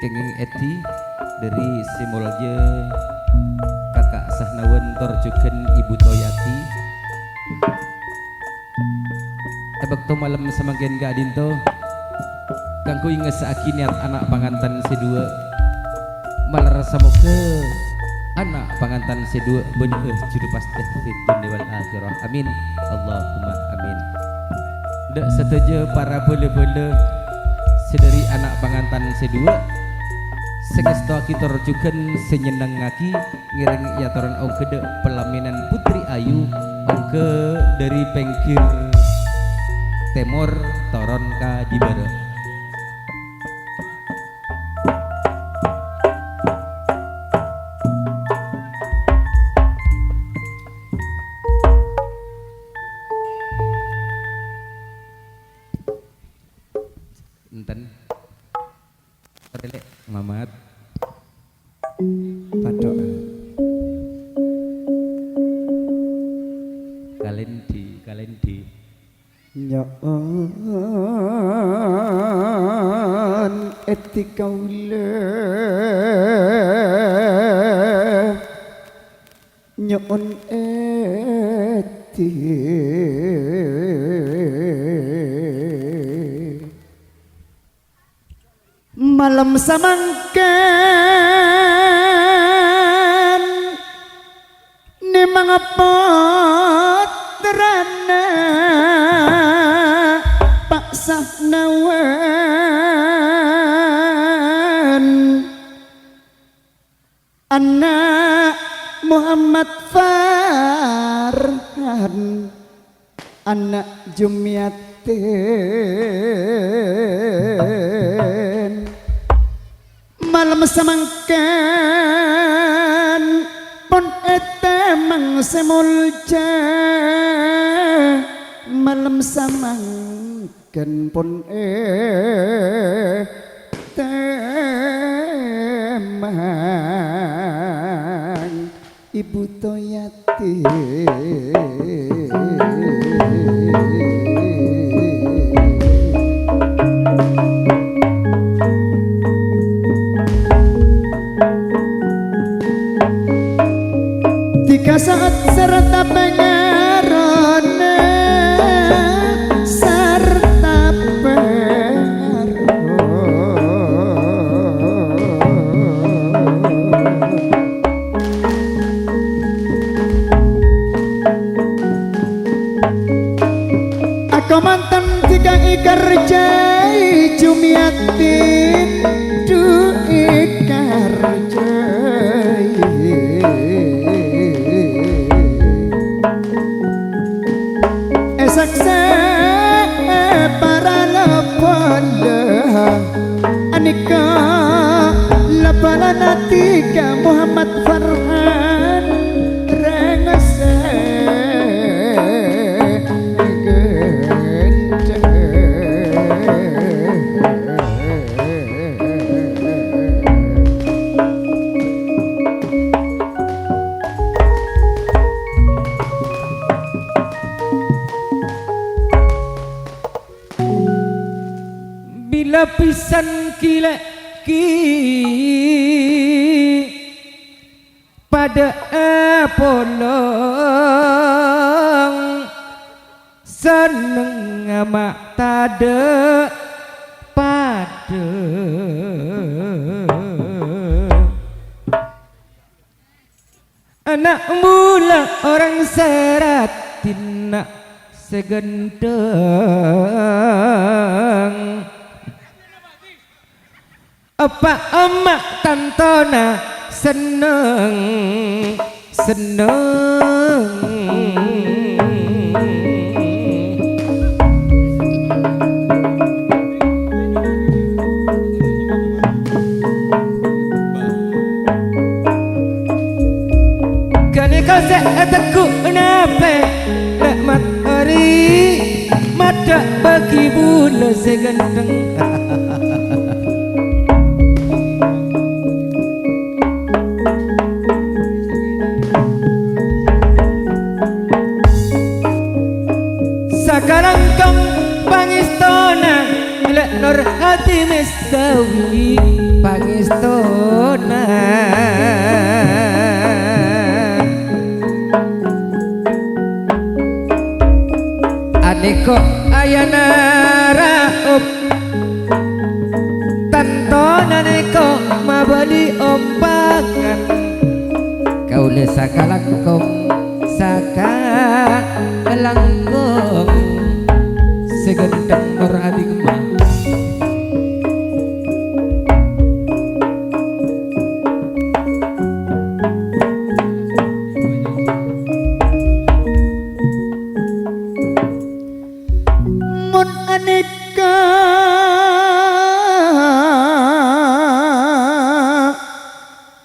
kenging Eti dari Simolje kakak Sahnawen torjuken Ibu Toyati ebek to malam semagen ga adinto kangku ingesaki niat anak pangantan sedua malar samoga anak pangantan sedua bener juru pasti dunia wal akhirah amin Allahumma amin. Dak setuju para bole-bole sedari anak pangantan sedua segesto kita rujukan senyenang ngaki ngireng yatoran ongke de pelaminan Putri Ayu ongke dari pengkir temor toron ka Jibara. Enten relek Mamat padok kalendi nyoon etika ule nyoon eti malam samangken ni mga potrana paksa nawan anak Muhammad Farhan anak Jumiatin malam samangken pon etemang semulja malam samangken pon etemang Ibu Toyati saat serta pengarona serta pengarona aku mantan tiga ikarjai Jumiatin du ikarjai saksa para lapala anika lapala natika Muhammad Farhan rengase bila pisan kilek pada polong seneng amak tade pada anak mula orang seratina segendeng apa emak tantona seneng kani kase eteku nape nikmat hari mata bagi bula seganteng sekarang kang pangistona lek nur hati mistawi pangistona aneko ayana raup tantona neko mabali ompangan kaula sakalangkong sakalangkong segendeng merabing mah mun aneka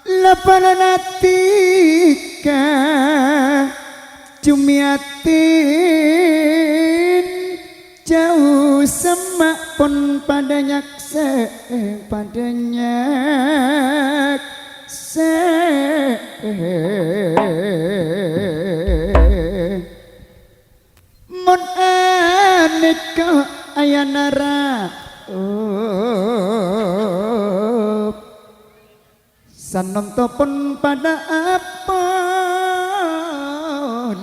lapananatika jumiatin jauh semak pun padanya padanya mun aneka ayanara sanonto pun pada apa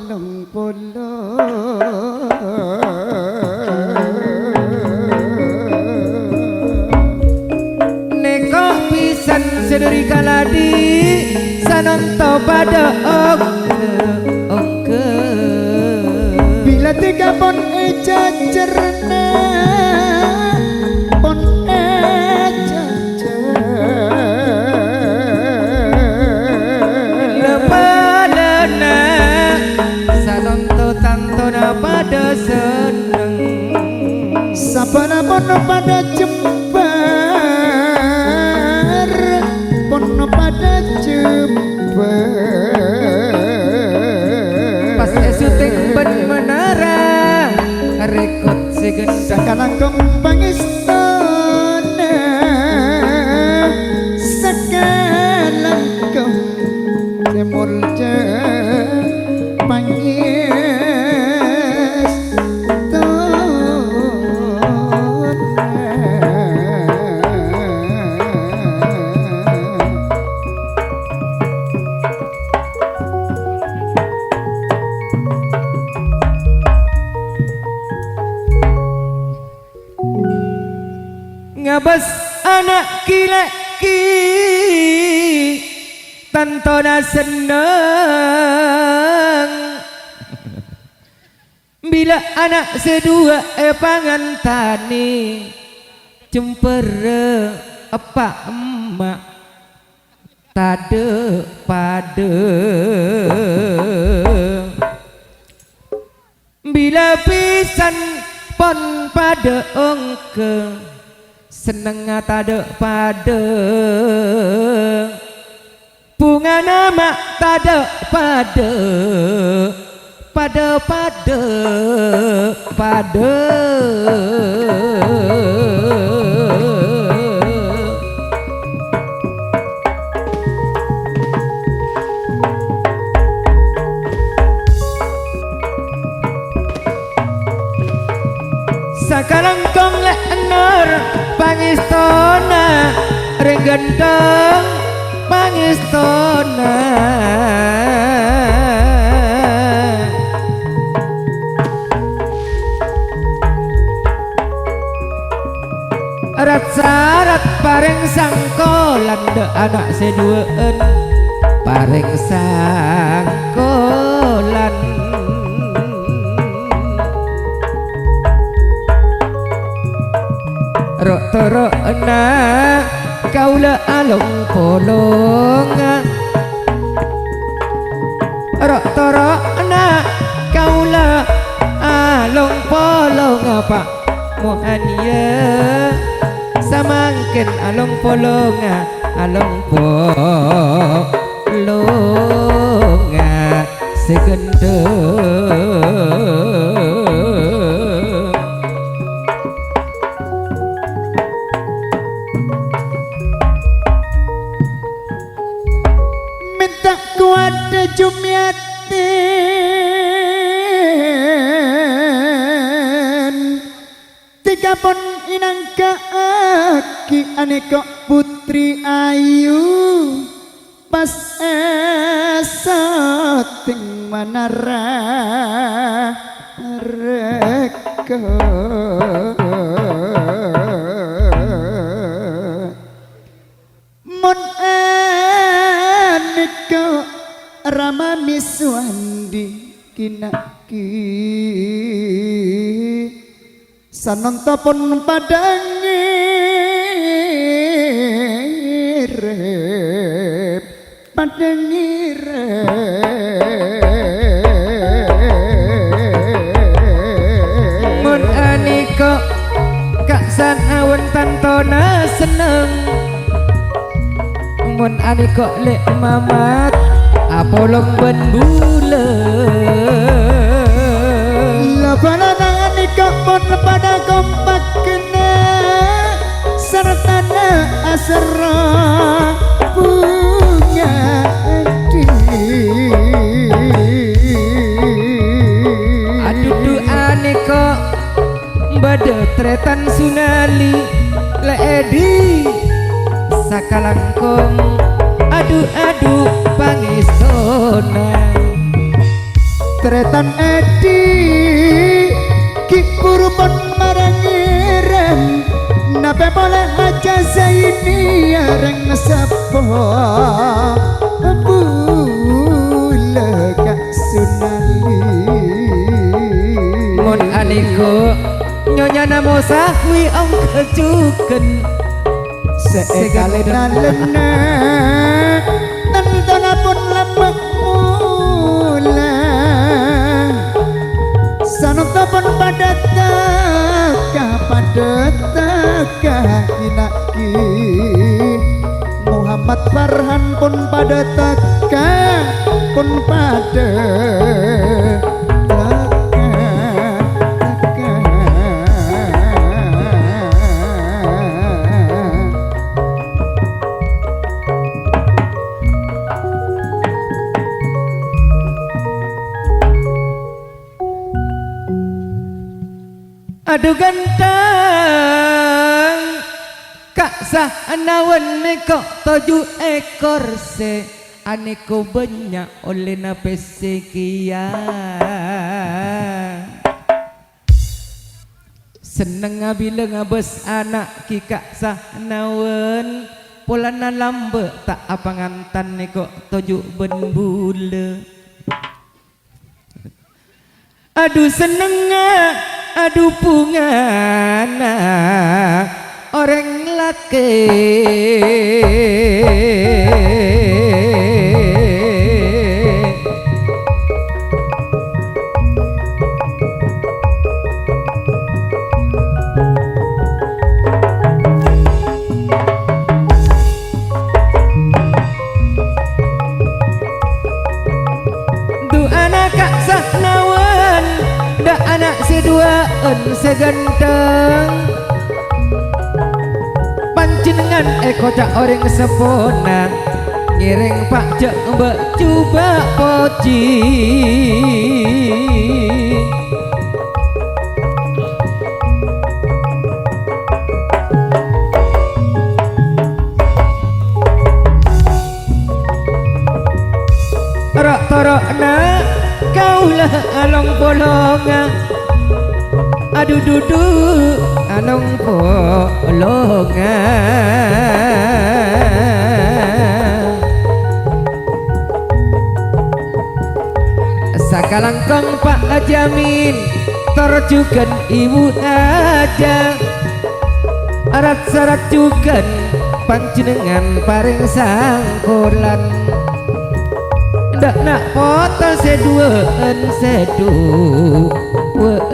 long polo neko pisan sederi kaladi sanonto pada ongke bila tiga pon ejacerna pon ejacer lepalana sanonto tantona pada seneng sabana pon pada jembar pon pada jembar pas syuting ben menara rekod segendang sakalangkong pangistona sakalangkong semulja ngabas anak kilaki tantona seneng bila anak sedua pangantani jempere apa emak tade pade bila pisan pon pada ongke seneng tade pada bunga nama tade pada pada sakalangkong lenor pangistona regendeng pangistona rat-sarat pareng sangkolan de anak seduaan pareng sangkolan rok torok na kaula along polong rok torok na kaula along polong apa mohania samangken along polong segendeng minta kuat jumiatin tiga pon inangka aki aneka putri ayu pas esot ting manara reka mon aneka rama miswandi kinaki sananta pun padangirep mun anika kak sanawan tantona seneng mun anika lek mamat apolong ben bulan labanan anika pun pada kompak kena sertana asra bunga di aduh aneka bade tretan sunali le edi sakalangkong aduh pangisona tretan edi ki kurupon marangirem nape boleh aja zaini areng sapa bule kak sunali mon aniko nyonya namo sahwi ong kejuken sekali nalena tentang pun lembek mula sanota pun pada taka inaki Muhammad Farhan pun pada taka pun pada aduh ganteng kak sah anawan neko 7 ekor se aneko banyak oleh nape sekian seneng ngabila ngabes anak ki kak sah anawan polana lambe tak apa ngantan neko 7 ben bule aduh seneng aduh pungana orang laki du anak kak sahnawan da anak seduaan seganteng panjenengan kocak orang sepona ngiring pak cek mbak coba poci torok na kaulah along bolonga aduh duduk along bolonga sakalangkong Pak Jamin terjukan ibu aja arat-sarat juga panjenengan paring sangkulan ndak nak foto seduaan Wak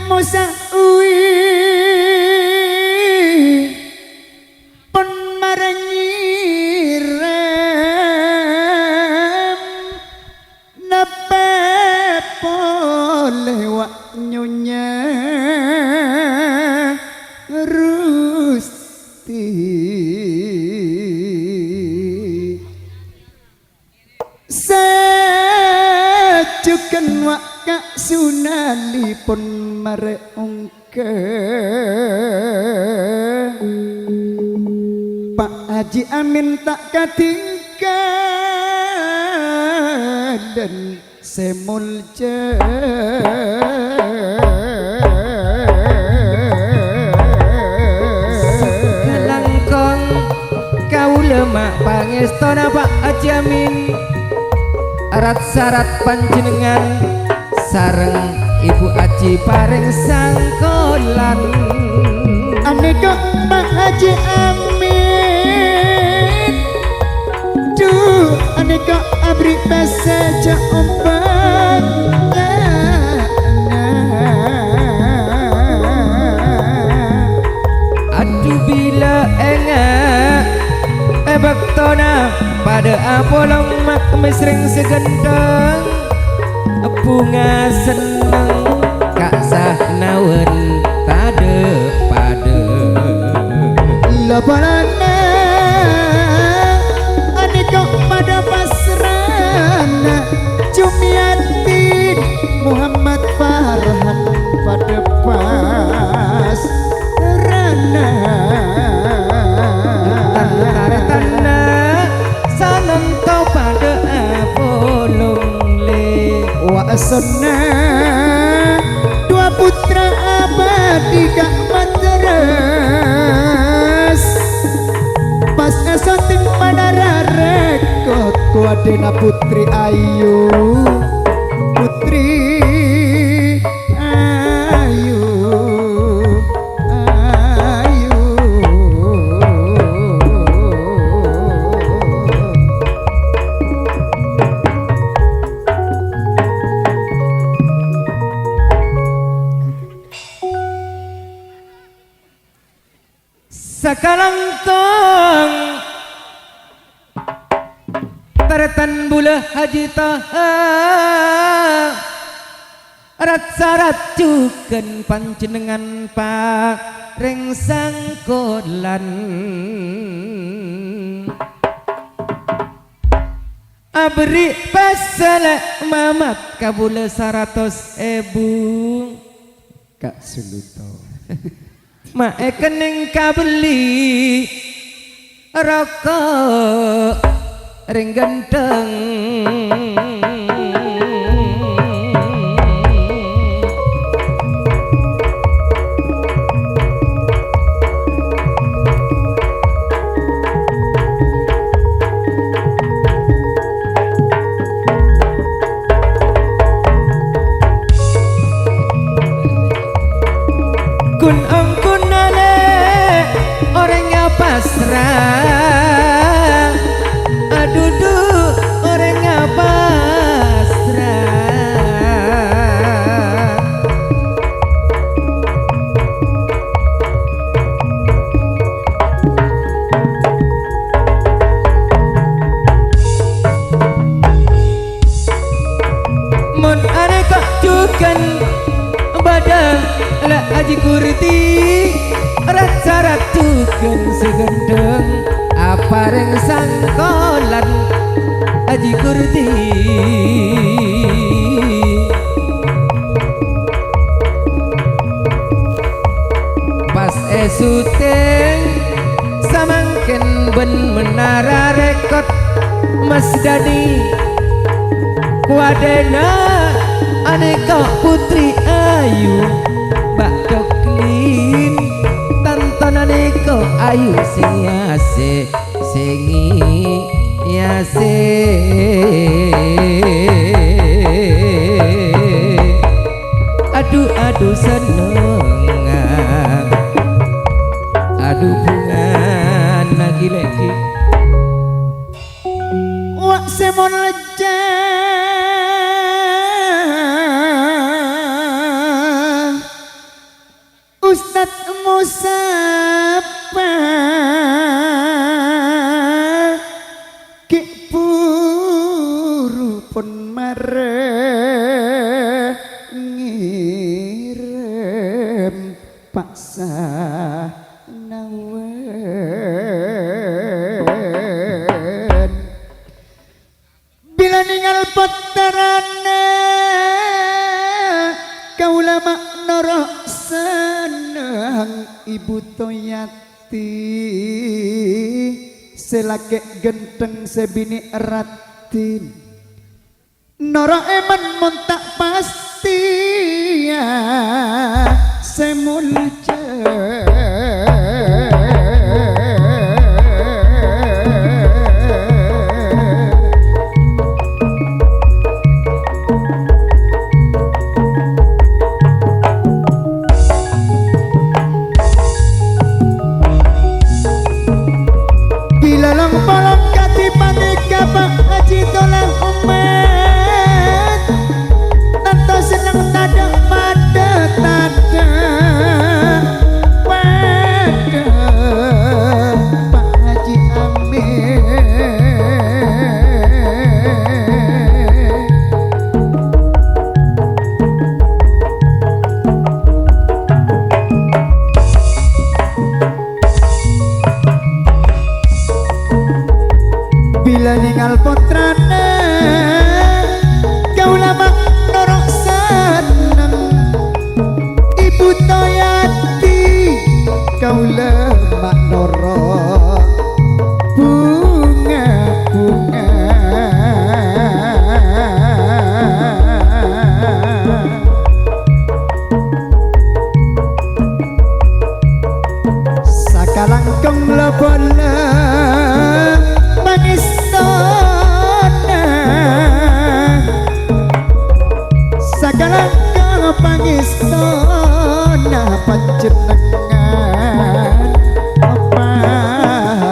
Musa uwi pun marangirem nape boleh wak nyonya Gusti sajuken waka sunanipun mareungke Pak Haji Amin tak katingkan dan semulja Langkong kau lemak pangestona Pak Haji Amin arat syarat panjenengan sareng Ibu Aji paring sangkolan aneka Pak Haji Amin duh aneka abri pasaja ombak aduh bila enggak bektona pada apolong mak mesring segendang bunga seneng kak sahnawen tade pada labalana aneka pada pasrana Jumiatin Muhammad Farhan pada pas rana tanda sananto pada apolong le wasana dua putra abadi kak materas pas esoting pada rarekot kuadena putri ayu putri ayu ayu sakalangkong taratan bula haji taha rat sarat cuken panjenengan pak reng sangkolan abri pasala mamat kabula 100.000 Kak Suluto mae kening kabeli rokok ring genteng kun angkunane orangnya pasrah adudu orangnya pasrah mun aneka cukan badang la aji kurti rasa ratukan segendeng apa reng sangkolan aji kurti pas esuteng samangken ben menara rekod Mas Dani kuadena aneka putri ayu Mbak Doklin tantonane kok ayu sing yase singi yase aduh seneng aduh bunga lagi wak semon leja Ustadz Musapa ki puru pun ngirem paksa nawen nyati selake genteng sebini ratin noro eman montak pasti ya semulce bila ningal putrane kau lama norok seneng ibu toyati kau lemak norok bunga-bunga sakalang kong lebona sakalang kang pangistana panjenengan pangestona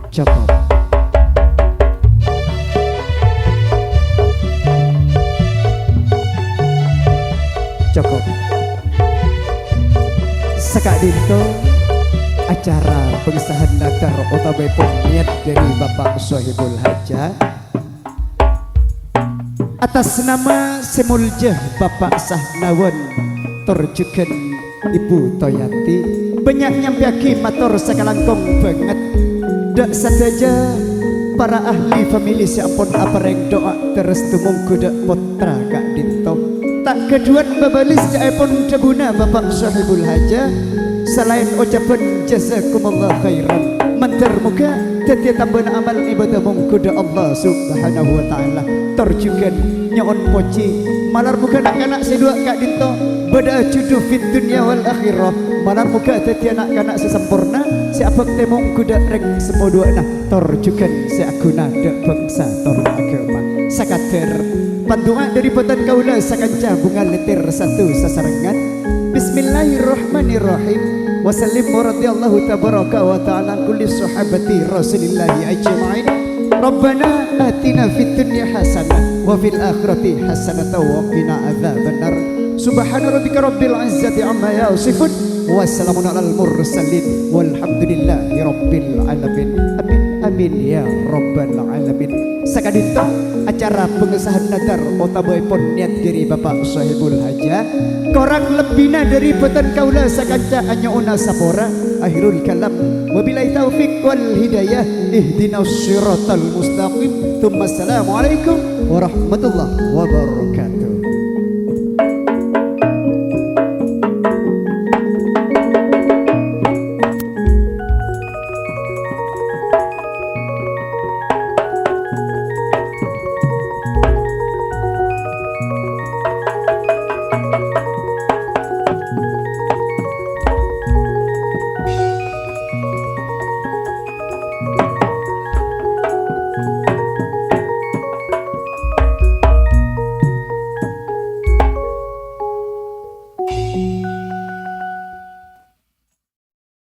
cukup cukup sekak dinto acara pengesahan nadar otabai niat dari Bapak Sohibul Hajat atas nama Semuljah Bapak Sahnawan Torjuken Ibu Toyati banyak nyampiaki matur sakalangkong banget dak saja para ahli famili siapun apareng doa terus tumungku dak potra kak dinto tak keduan babalis jaipun debuna Bapak Sohibul Haja selain ucapan jazakumullah khairan mantar muka tetia tambah amal ibadah mungkuda Allah subhanahu wa ta'ala terjugan nyaon poci malar muka anak-anak sedua kak dinto bada juduh fit dunia wal akhirah malar muka tetia anak-anak sesempurna siapa temung kuda reng semua dua nah terjugan seakuna dek bangsa tor agama sakater pantungan dari potan kaula sakanca bunga letir satu sasarengan Bismillahirrahmanirrahim wa sallim radhiyallahu tabaraka wa ta'ala kulli sahabati rasulillahi ajma'in Rabbana atina fid dunya hasanah wa fil akhirati hasanah wa qina adzabannar subhana rabbika rabbil izzati amma yasifun wa salamun alal mursalin walhamdulillahi rabbil alamin amin amin ya rabbal alamin sakadito acara pengesahan nadar otabai pon niat diri Bapak Sohibul Haja korang lebihna dari potan kaula sakanca anyauna sapora akhirul kalam wabillahi taufiq wal hidayah ihdinas siratal mustaqim thumma assalamu alaikum warahmatullahi wabarakatuh.